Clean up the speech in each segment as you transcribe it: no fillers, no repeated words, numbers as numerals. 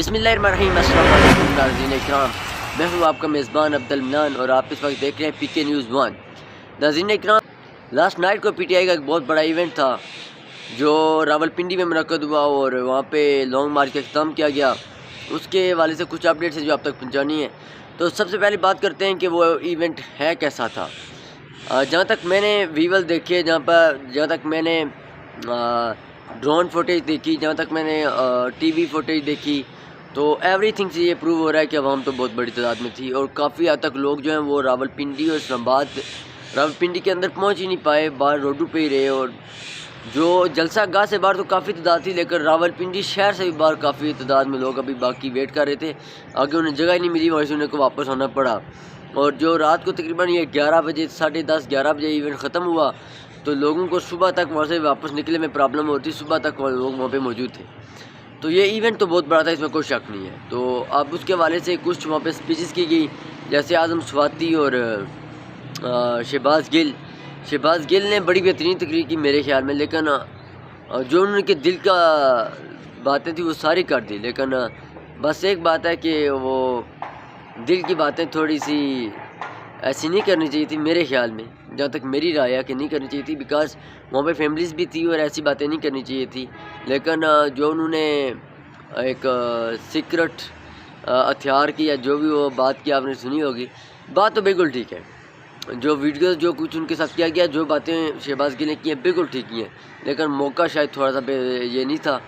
बिस्मिल्लाहिर्रहमानिर्रहीम। अस्सलाम वालेकुम नाज़रीन इकराम, मैं हूँ आपका मेज़बान अब्दुल मन्नान और आप इस वक्त देख रहे हैं पीके न्यूज़ 1। नाज़रीन इकराम, लास्ट नाइट को पीटीआई का एक बहुत बड़ा इवेंट था जो रावलपिंडी में मुनक्कद हुआ और वहाँ पे लॉन्ग मार्च का अख्ताम किया गया। उसके हवाले से कुछ अपडेट्स हैं जो आप तक पहुँचानी है। तो सबसे पहले बात करते हैं कि वो इवेंट है कैसा था। जहाँ तक मैंने विजुअल देखे, जहाँ तक मैंने ड्रोन फुटेज देखी, जहाँ तक मैंने टीवी फुटेज देखी, तो एवरीथिंग से ये प्रूव हो रहा है कि अवाम तो बहुत बड़ी तादाद में थी और काफ़ी हद तक लोग जो हैं वो रावलपिंडी और इस्लामाबाद, रावलपिंडी के अंदर पहुंच ही नहीं पाए, बाहर रोडों पे ही रहे। और जो जलसा गाह से बाहर तो काफ़ी तादाद थी, लेकिन रावलपिंडी शहर से भी बाहर काफ़ी तादाद में लोग अभी बाकी वेट कर रहे थे। आगे उन्हें जगह ही नहीं मिली, वहीं से उन्हें को वापस आना पड़ा। और जो रात को तकरीबन ये 11 बजे, 10:30, 11 बजे इवेंट ख़त्म हुआ तो लोगों को सुबह तक वहाँ से वापस निकले में प्रॉब्लम होती, सुबह तक लोग वहाँ पे मौजूद थे। तो ये इवेंट तो बहुत बड़ा था, इसमें कोई शक नहीं है। तो अब उसके हवाले से कुछ वहाँ पे स्पीचेस की गई, जैसे आज़म स्वाति और शहबाज गिल ने बड़ी बेहतरीन तकरीर की मेरे ख्याल में, लेकिन जो उनके दिल का बातें थी वो सारी कर दी। लेकिन बस एक बात है कि वो दिल की बातें थोड़ी सी ऐसी नहीं करनी चाहिए थी मेरे ख्याल में, जहाँ तक मेरी राय है कि नहीं करनी चाहिए थी, बिकॉज़ वहाँ पे फैमिलीज़ भी थी और ऐसी बातें नहीं करनी चाहिए थी। लेकिन जो उन्होंने एक सीक्रेट हथियार की या जो भी वो बात की आपने सुनी होगी, बात तो बिल्कुल ठीक है। जो वीडियोस जो कुछ उनके साथ किया गया, जो बातें शहबाज गिल ने की हैं बिल्कुल ठीक की हैं, लेकिन मौका शायद थोड़ा सा ये नहीं था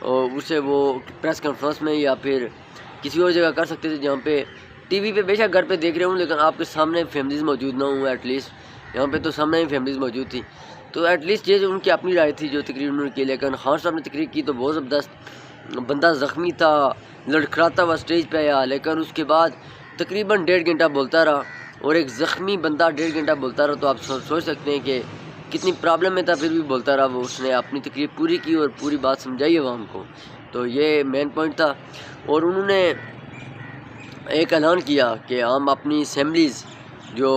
और उसे वो प्रेस कॉन्फ्रेंस में या फिर किसी और जगह कर सकते थे, जहाँ पे टीवी पे बेशक घर पे देख रहे हूँ लेकिन आपके सामने फैमिलीज़ मौजूद ना हूँ। एटलीस्ट यहाँ पे तो सामने ही फैमिलीज़ मौजूद थी, तो एटलीस्ट ये जो उनकी अपनी राय थी जो तकरीर उन्होंने की। लेकिन खान साहब ने तकरीर की तो बहुत ज़बरदस्त, बंदा ज़ख्मी था, लड़खड़ाता हुआ स्टेज पे आया, लेकिन उसके बाद तकरीबन 1.5 घंटा बोलता रहा और एक ज़ख्मी बंदा 1.5 घंटा बोलता रहा, तो आप सोच सकते हैं कि कितनी प्रॉब्लम में था, फिर भी बोलता रहा। वो उसने अपनी तकरीर पूरी की और पूरी बात समझाई अवाम को, तो ये मेन पॉइंट था। और उन्होंने एक ऐलान किया कि हम अपनी असम्बलीज़ जो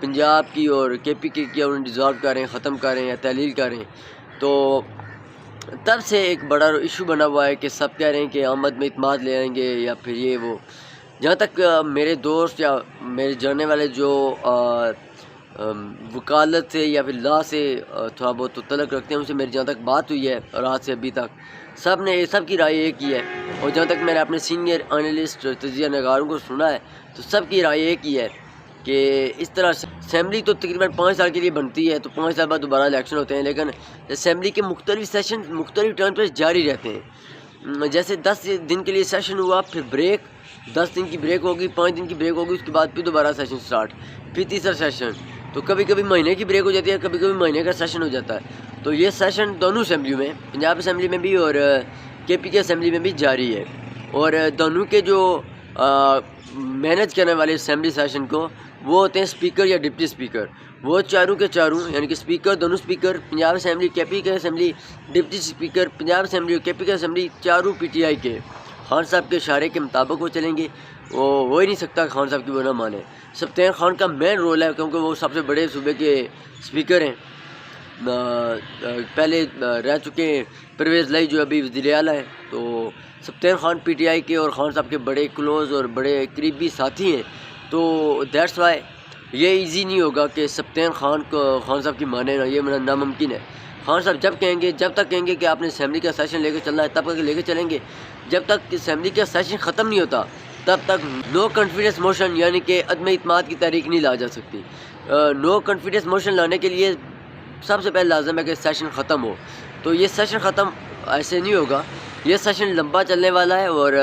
पंजाब की और KP की उन्हें डिज़ॉल्व करें, ख़त्म करें या तहलील करें। तो तब से एक बड़ा इशू बना हुआ है कि सब कह रहे हैं कि अहमद में इत्माद ले आएंगे या फिर ये वो। जहाँ तक मेरे दोस्त या मेरे जानने वाले जो वकालत से या फिर लॉ से थोड़ा बहुत तो तलक रखते हैं, उनसे मेरी जहाँ तक बात हुई है रात से अभी तक, सब की राय एक ही है। और जहाँ तक मैंने अपने सीनियर एनालिस्ट तजिया नगारों को सुना है, तो सब की राय एक ही है कि इस तरह असम्बली तो तकरीबन 5 साल के लिए बनती है, तो 5 साल बाद दोबारा इलेक्शन होते हैं, लेकिन असम्बली के मुख्तलिफ सेशन मुख्तलिफ टर्म पर जारी रहते हैं। जैसे 10 दिन के लिए सेशन हुआ, फिर ब्रेक, 10 दिन की ब्रेक होगी, 5 दिन की ब्रेक होगी, उसके बाद फिर दोबारा सेशन स्टार्ट, फिर तीसरा सेशन। तो कभी कभी महीने की ब्रेक हो जाती है, कभी कभी महीने का सेशन हो जाता है। तो ये सेशन दोनों असम्बलियों में, पंजाब असम्बली में भी और KP की असम्बली में भी जारी है। और दोनों के जो मैनेज करने वाले असम्बली सेशन को वो होते हैं स्पीकर या डिप्टी स्पीकर। वो चारों के चारों यानी कि स्पीकर, दोनों स्पीकर, पंजाब असम्बली, KP की assembly, deputy speaker, Punjab assembly और KP की असम्बली, चारों PTI के खान साहब के इशारे के मुताबिक वो चलेंगे। वो हो ही नहीं सकता खान साहब की वो ना माने। सफ्तार खान का मेन रोल है, क्योंकि वो सबसे बड़े सूबे के स्पीकर हैं, पहले रह चुके हैं परवेज़ लाई जो अभी वज़ीर आला है। तो सफ्तार खान PTI के और खान साहब के बड़े क्लोज़ और बड़े करीबी साथी हैं, तो दैट्स वाई ये इजी नहीं होगा कि सफ्तार खान को खान साहब की माने ना, ये मेरा नामुमकिन है। खान साहब जब तक कहेंगे कि आपने असम्बली का सेशन लेकर चलना है, तब तक लेकर चलेंगे। जब तक असम्बली का सेशन ख़त्म नहीं होता तब तक नो कॉन्फिडेंस मोशन यानी कि अदम इत्माद की तहरीक नहीं ला जा सकती। नो कॉन्फिडेंस मोशन लाने के लिए सबसे पहले लाजम है कि सेशन ख़त्म हो। तो ये सेशन ख़त्म ऐसे नहीं होगा, ये सेशन लंबा चलने वाला है और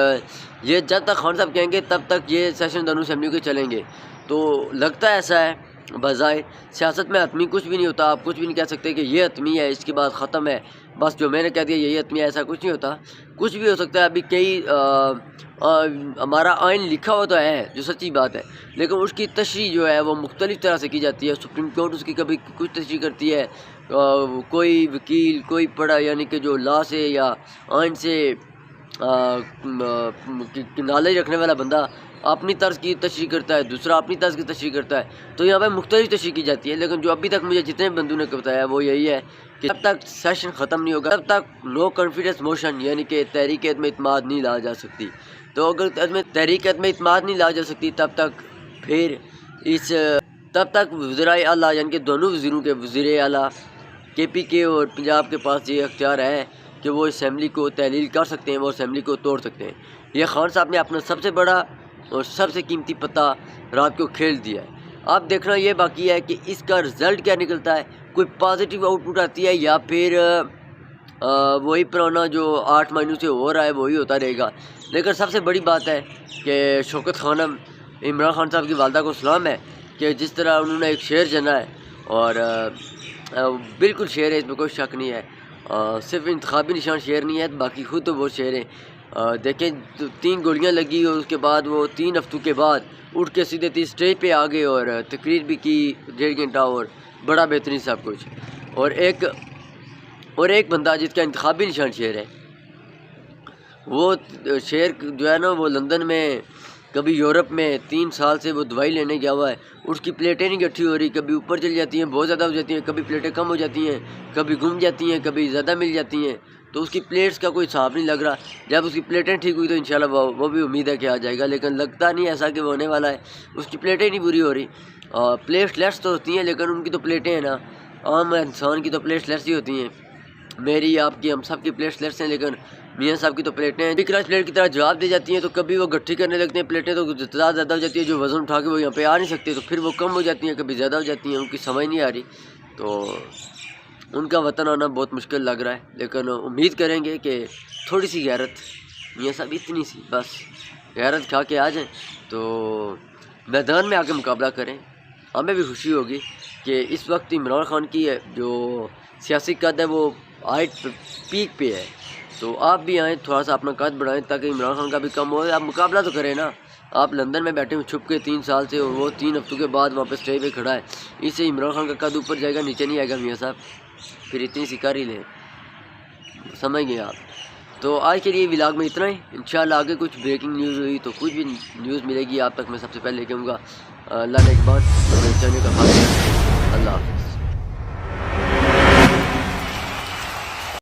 ये जब तक खान साहब कहेंगे तब तक ये सेशन दोनों असम्बलियों के चलेंगे। तो लगता है ऐसा है, बज़ाहिर सियासत में हतमी कुछ भी नहीं होता। आप कुछ भी नहीं कह सकते कि ये हतमी है, इसके बाद ख़त्म है, बस जो मैंने कह दिया यही हतमी है, ऐसा कुछ नहीं होता। कुछ भी हो सकता है। अभी कई हमारा आइन लिखा हुआ तो है, जो सच्ची बात है, लेकिन उसकी तशरीह जो है वो मुख्तलिफ तरह से की जाती है। सुप्रीम कोर्ट उसकी कभी कुछ तशरीह करती है, कोई वकील, कोई पढ़ा यानी कि जो लॉ से या आइन से नॉलेज रखने वाला बंदा अपनी तर्ज की तशरीह करता है, दूसरा अपनी तर्ज की तशरीह करता है। तो यहाँ पर मुख्तलिफ तशरीह की जाती है, लेकिन जो अभी तक मुझे जितने बंदों ने बताया वो यही है کہ جب تک سیشن ختم نہیں ہوگا تب تک نو کانفیڈنس موشن یعنی کہ تحریک عدم اعتماد نہیں لا جا سکتی. تو اگر تحریک عدم اعتماد نہیں لا جا سکتی تب تک وزرائے اعلیٰ یعنی کہ دونوں وزیروں کے وزیر اعلیٰ کے پی کے اور پنجاب کے پاس یہ اختیار ہے کہ وہ اسمبلی کو تحلیل کر سکتے ہیں, وہ اسمبلی کو توڑ سکتے ہیں. یہ خان صاحب نے اپنا سب سے بڑا اور سب سے قیمتی پتہ رات کو کھیل دیا ہے. اب دیکھنا یہ باقی ہے کہ اس کا رزلٹ کیا نکلتا ہے, کوئی پازیٹیو آؤٹ پٹ آتی ہے یا پھر وہی پرانا جو 8 مہینوں سے ہو رہا ہے وہی ہوتا رہے گا. لیکن سب سے بڑی بات ہے کہ شوکت خانم عمران خان صاحب کی والدہ کو سلام ہے کہ جس طرح انہوں نے ایک شعر جنا ہے, اور بالکل شعر ہے, اس میں کوئی شک نہیں ہے, صرف انتخابی نشان شعر نہیں ہے, باقی خود تو وہ شعر ہیں. دیکھیں 3 گولیاں لگی اور اس کے بعد وہ 3 ہفتوں کے بعد اٹھ کے سیدھے اسٹیج پہ آ گئے اور تقریر بھی کی 1.5 گھنٹہ, اور بڑا بہترین سب کچھ. اور ایک بندہ جس کا انتخابی نشان شعر ہے, وہ شعر جو ہے نا وہ لندن میں کبھی یورپ میں 3 سال سے وہ دوائی لینے گیا ہوا ہے, اس کی پلیٹیں نہیں اکٹھی ہو رہی, کبھی اوپر چلی جاتی ہیں بہت زیادہ ہو جاتی ہیں, کبھی پلیٹیں کم ہو جاتی ہیں, کبھی گم جاتی ہیں, کبھی زیادہ مل جاتی ہیں. تو اس کی پلیٹس کا کوئی حساب نہیں لگ رہا. جب اس کی پلیٹیں ٹھیک ہوئی تو انشاءاللہ وہ بھی امید ہے کہ آ جائے گا, لیکن لگتا نہیں ایسا کہ وہ ہونے والا ہے. اس کی پلیٹیں نہیں پوری ہو رہی. پلیٹ لیٹس تو ہوتی ہیں لیکن ان کی تو پلیٹیں ہیں نا, عام انسان کی تو پلیٹ لیٹس ہی ہوتی ہیں, میری آپ کی ہم سب کی پلیٹ لیٹس ہیں, لیکن میاں صاحب کی تو پلیٹیں ہیں. کراچ پلیٹ کی طرح جواب دی جاتی ہیں تو کبھی وہ گٹھی کرنے لگتے ہیں, پلیٹیں تو زیادہ ہو جاتی ہے, جو وزن اٹھا کے وہ یہاں پہ آ نہیں سکتے, تو پھر وہ کم ہو جاتی ہیں, کبھی زیادہ ہو جاتی ہیں, ان کی سمجھ نہیں آ رہی. تو ان کا وطن آنا بہت مشکل لگ رہا ہے, لیکن امید کریں گے کہ تھوڑی سی غیرت, میاں صاحب اتنی سی بس غیرت کھا کے آ جائیں تو میدان میں آ کے مقابلہ کریں. ہمیں بھی خوشی ہوگی کہ اس وقت عمران خان کی جو سیاسی قد ہے وہ ہائٹ پیک پہ ہے, تو آپ بھی آئیں تھوڑا سا اپنا قد بڑھائیں تاکہ عمران خان کا بھی کم ہو. آپ مقابلہ تو کریں نا, آپ لندن میں بیٹھے ہوئے چھپ کے 3 سال سے, اور وہ 3 ہفتوں کے بعد وہاں پہ اسٹیج پہ کھڑا ہے, اس سے عمران خان کا قد اوپر جائے گا نیچے نہیں آئے گا. میاں صاحب پھر اتنی سی کر ہی لیں, سمجھ گئے آپ. تو آج کے لیے ولاگ میں اتنا ہی. انشاءاللہ آگے کچھ بریکنگ نیوز ہوئی تو کچھ بھی نیوز ملے گی آپ تک میں سب سے پہلے لے کے آؤں گا. اللہ نے ایک بار چاہنے کا خاص. اللہ حافظ.